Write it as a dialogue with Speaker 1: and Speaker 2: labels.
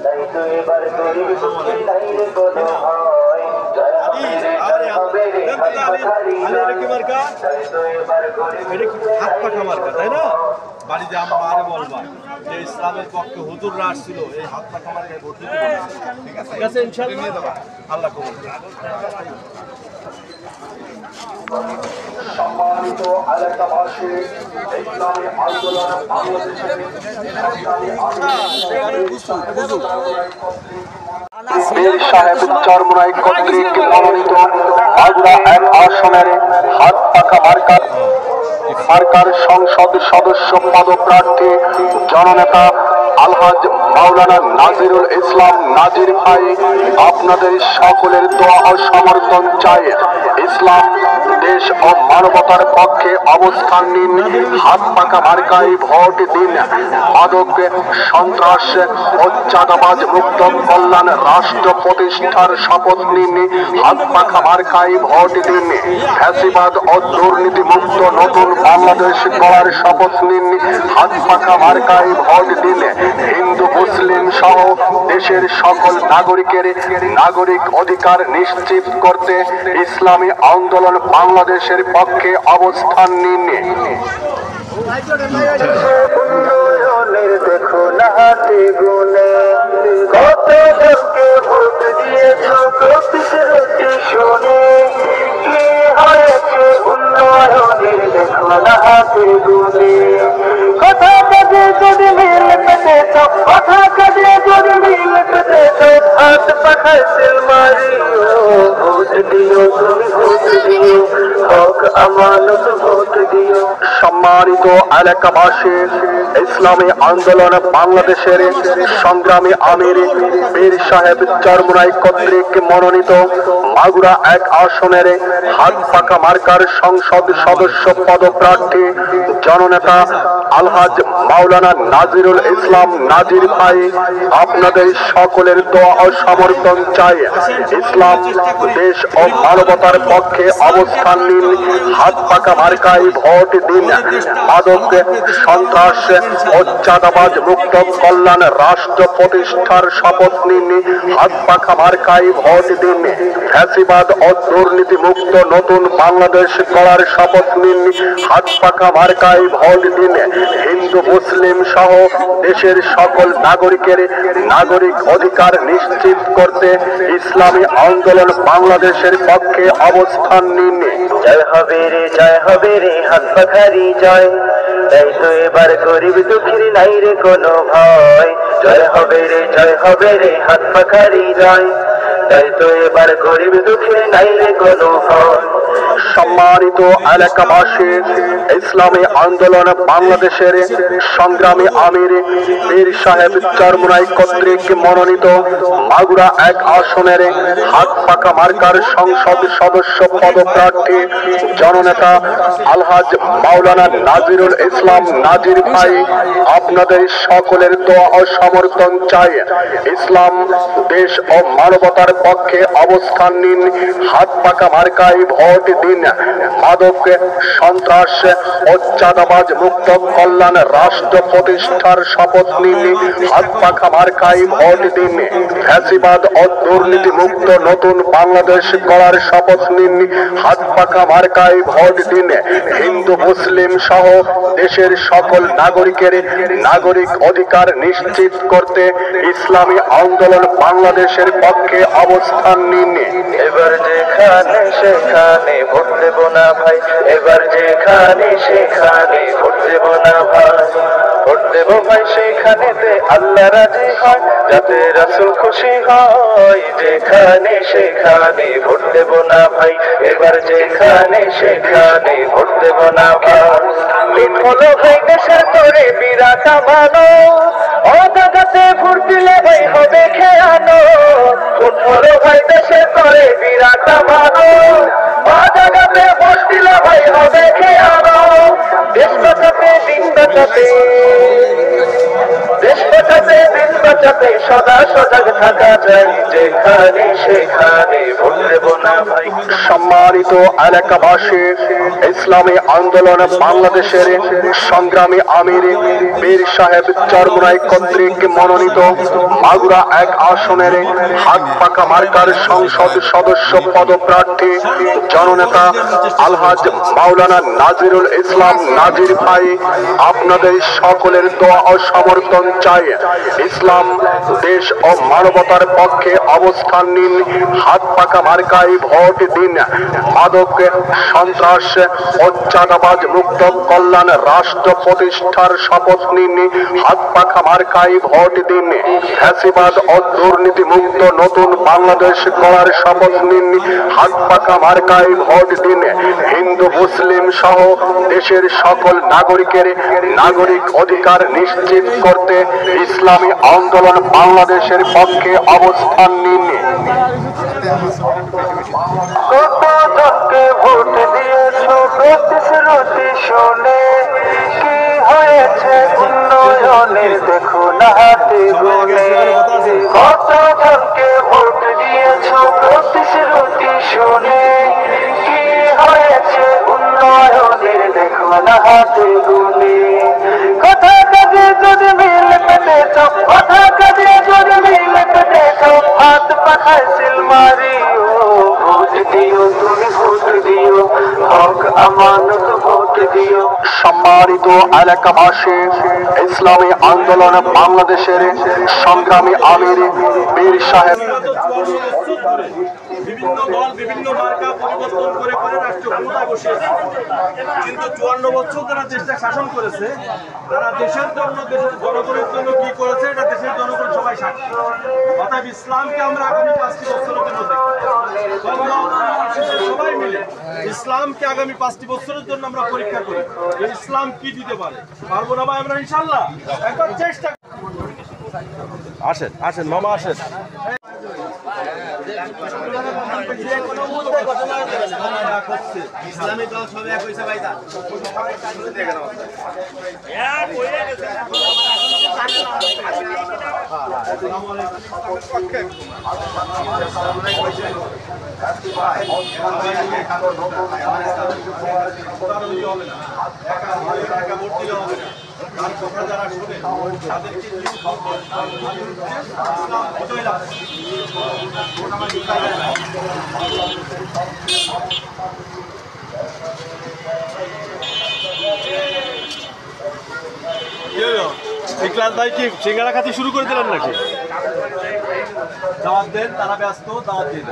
Speaker 1: তাই তো এবার গরিব দুঃখী নাই রে কোনো ভয়, জয় হবে রে জয় হবে রে হাত পাখারি জয়, তাই তো এবার গরিব
Speaker 2: হাত পাখা মার্কা, তাই না? বাড়িতে আরে বলবা যে ইসলামের পক্ষে হুজুররা আসছিল, এই হাত পাখা মার্কায় ভোট দিতে বলছে। ঠিক আছে, ইনশাআল্লাহ আল্লাহ কবুল করুন।
Speaker 1: সম্মানিত এলাকাবাসী, ইসলামী আন্দোলন বাংলাদেশের পীর সাহেব চরমোনাই কর্তৃক মনোনীত মাগুরা এক আসনের হাত পাখা মার্কার সংসদ সদস্য পদপ্রার্থী জননেতা আলহাজ মাওলানা নাজিরুল ইসলাম নাজির ভাই আপনাদের সকলের দোয়া ও সমর্থন চাই। ইসলাম, দেশ ও মানবতার পক্ষে অবস্থান নিন, হাত পাখা মার্কায় ভোট দিন। মাদক, সন্ত্রাস ও চাঁদাবাজ মুক্ত কল্যাণ রাষ্ট্র প্রতিষ্ঠার শপথ নিন, হাত পাখা মার্কায় ভোট দিন। ফ্যাসিবাদ ও দুর্নীতি মুক্ত নতুন বাংলাদেশ গড়ার শপথ নিন, হাত পাখা মার্কায় ভোট দিন। হিন্দু মুসলিম সহ দেশের সকল নাগরিকের নাগরিক অধিকার নিশ্চিত করতে ইসলামী আন্দোলন বাংলাদেশের পক্ষে অবস্থান নিন। উন্নয়নের দেখো না হাতে গুনে কত জনকে ভোট দিয়েছ প্রতিশ্রুতি শুনে, কি হয়েছে উন্নয়নের দেখো না হাতে গুনে, কথা কাজে যদি মিল পেতেছ, কথা কাজে যদি মিল পেতেছ, হাত পাখায় তেল মারিও, ভোট দিও তুমি ভোট দিও, হক আমানত ভোট দিও। সম্মানিত এলাকাবাসী, ইসলামী আন্দোলন বাংলাদেশের সংগ্রামী আমির পীর সাহেব চরমোনাই কর্তৃক মনোনীত মাগুরা এক আসনের হাত পাখা মার্কার সংসদ সদস্য পদপ্রার্থী জননেতা আলহাজ মাওলানা নাজিরুল ইসলাম নাজির ভাই আপনাদের সকলের দোয়া ও সমর্থন চাই। ইসলাম, দেশ ও মানবতার পক্ষে অবস্থান নিন, হাত পাখা মার্কায় ভোট দিন। মাদক, সন্ত্রাস ও চাঁদাবাজ মুক্ত কল্যাণ রাষ্ট্র প্রতিষ্ঠার শপথ নিন, হাত পাখা মার্কায় ভোট দিন। ফ্যাসিবাদ ও দুর্নীতি মুক্ত নতুন বাংলাদেশ গড়ার শপথ নিন, হাত পাখা মার্কায় ভোট দিন। হিন্দু মুসলিম সহ দেশের সকল নাগরিকের নাগরিক অধিকার নিশ্চিত করতে ইসলামী আন্দোলন বাংলাদেশের পক্ষে অবস্থান নিন। জয় হবে রে জয় হবে রে হাত পাখারি জয়, তাই তো এবার গরিব দুঃখীর নাই রে কোনো ভয়, জয় হবে রে জয় হবে রে হাত পাখারি জয়, তাই তো এবার গরিব দুঃখীর নাই রে কোনো ভয়। সম্মানিত এলাকাবাসী, ইসলামী আন্দোলন বাংলাদেশের সংগ্রামী আমির পীর সাহেব চরমোনাই কর্তৃক মনোনীত মাগুরা এক আসনের হাত পাখা মার্কার সংসদ সদস্য পদপ্রার্থী জননেতা আলহাজ মাওলানা নাজিরুল ইসলাম নাজির ভাই আপনাদের সকলের দোয়া ও সমর্থন চাই। ইসলাম, দেশ ও মানবতার পক্ষে অবস্থান নিন, হাত পাখা মার্কায় ভোট দিন। মাদক, সন্ত্রাস ও চাঁদাবাজ মুক্ত কল্যাণ রাষ্ট্র প্রতিষ্ঠার শপথ নিন, হাত পাখা মার্কায় ভোট দিন। ফ্যাসিবাদ ও দুর্নীতি মুক্ত নতুন বাংলাদেশ গড়ার শপথ নিন, হাত পাখা মার্কায় ভোট দিন। হিন্দু মুসলিম সহ দেশের সকল নাগরিকের নাগরিক অধিকার নিশ্চিত করতে ইসলামী আন্দোলন বাংলাদেশের পক্ষে অবস্থান নিন। এবার যেখানে সেখানে ভোট দেব না ভাই, এবার যেখানে সেখানে ভোট দেব না ভাই, ভোট দেব ভাই সেখানেতে আল্লাহ রাজি হয়, যাতে রাসূল খুশি হয়, যেখানে সেখানে ভোট দেব না ভাই, এবার যেখানে সেখানে ভোট দেব না ভাই। দিন হলো ভাই দেশের তোরে বিরাট আমানো, অজাগাতে ভোট দিলে ভাই হবে খেয়ানো, দিন হলো ভাই দেশের তোরে বিরাট আমানো, অজাগাতে ভোট দিলে ভাই হবে খেয়ানো। দেশ বাঁচাতে দিন বাঁচাতে দেশ বাঁচাতে দিন বাঁচাতে সদা সজাগ থাকা যায়, যেখানে সেখানে ভুল দেব না ভাই।
Speaker 3: সম্মানিত এলাকাবাসী, ইসলামী আন্দোলন বাংলাদেশের সংগ্রামী আমির বীর সাহেব চরমোনাই কর্তৃক মনোনীত মাগুরা 1 আসনের হাত পাকা মার্কার সংসদ সদস্য পদপ্রার্থী জননেতা আলহাজ মাওলানা নাজিরুল ইসলাম নাজির ভাই আপনাদের সকলের দোয়া ও সমর্থন চাই। ইসলাম, দেশ ও মানবতার পক্ষে অবস্থান নিন, হাত পাকা মার্কায় ভোট দিন। মাদক, সন্ত্রাস ও চাঁদাবাজ মুক্ত কল্যাণ রাষ্ট্র প্রতিষ্ঠার শপথ নিন, হাত পাকা মার্কায় ভোট দিন। ফ্যাসিবাদ ও দুর্নীতি মুক্ত নতুন বাংলাদেশ গড়ার শপথ নিন, হাত পাকা মার্কায় ভোট দিন। হিন্দু মুসলিম সহ দেশের সকল নাগরিকের নাগরিক অধিকার নিশ্চিত করতে ইসলামী আন্দোলন বাংলাদেশের পক্ষে অবস্থান নিন।
Speaker 1: কতজনকে ভোট দিয়েছ প্রতিশ্রুতি শুনে, কি হয়েছে উন্নয়নের দেখো না হাতে গুনে। কতজনকে ভোট দিয়েছ প্রতিশ্রুতি শুনে, কি হয়েছে উন্নয়নের দেখো না হাতে গুনে। কথা কাজে যদি মিল পেতেছ, কথা কাজে যদি মিল পেতেছ, হাত পাখায় সিল মারিও। ভোট দিও তুমি ভোট দিও, হক আমানত ভোট দিও।
Speaker 3: সম্মানিত এলাকাবাসী, ইসলামী আন্দোলন বাংলাদেশের সংগ্রামী আমির বীর সাহেব
Speaker 2: বিভিন্ন দল বিভিন্ন মার্কা পরিবর্তন করে করে রাষ্ট্র ক্ষমতায় বসিয়েছে, কিন্তু 54 বছর যারা দেশটা শাসন করেছে তারা দেশের জন্য দেশের জনগণের জন্য কি করেছে এটা দেশের জনগণ সবাই সাক্ষী। অর্থাৎ ইসলামকে আমরা আগামী 5টি বছরের জন্য সবাই মিলে ইসলামকে আগামী 5টি বছরের জন্য আমরা পরীক্ষা করি যে ইসলাম কি দিতে পারে। পারবো না ভাই আমরা ইনশাল্লাহ, একবার চেষ্টা। আসেন আসেন মামা আসেন। ইসলামী দল সব এক হয়েছে ভাই। তার কথা যারা শুনে তাদেরকে ইকলাস ভাই কি সিঙ্গারা খাতি শুরু করে দিলেন নাকি? দাওয়াত দেন, তারা ব্যস্ত, দাওয়াত দিন।